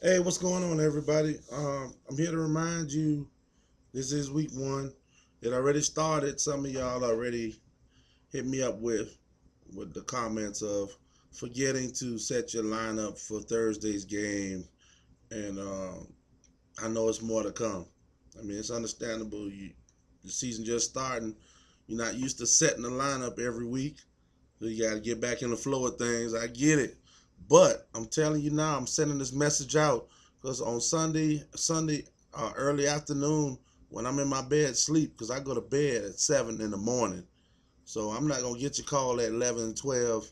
Hey, what's going on, everybody? I'm here to remind you this is week one. It already started. Some of y'all already hit me up with the comments of forgetting to set your lineup for Thursday's game, and I know it's more to come. I mean, it's understandable. The season just starting. You're not used to setting the lineup every week, so you got to get back in the flow of things. I get it, but I'm telling you now, I'm sending this message out because on Sunday early afternoon when I'm in my bed sleep, because I go to bed at 7 in the morning, so I'm not gonna get your call at 11 and 12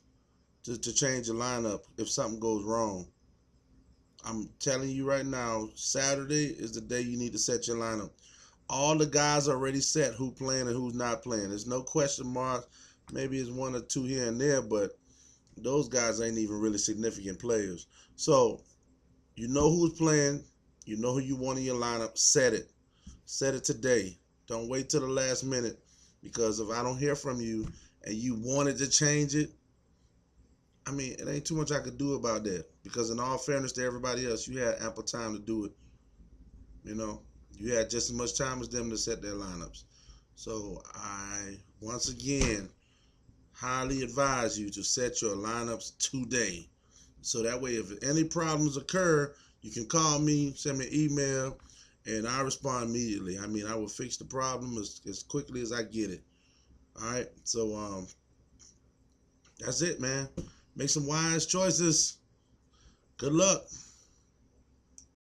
to change the lineup if something goes wrong. I'm telling you right now, Saturday is the day you need to set your lineup. All the guys are already set who playing and who's not playing. There's no question marks. Maybe it's one or two here and there, but those guys ain't even really significant players. So you know who's playing. You know who you want in your lineup. Set it. Set it today. Don't wait till the last minute, because if I don't hear from you and you wanted to change it, I mean, it ain't too much I could do about that. Because in all fairness to everybody else, you had ample time to do it. You know, you had just as much time as them to set their lineups. So I once again highly advise you to set your lineups today. So that way, if any problems occur, you can call me, send me an email, and I respond immediately. I mean, I will fix the problem as quickly as I get it. All right. So that's it, man. Make some wise choices. Good luck.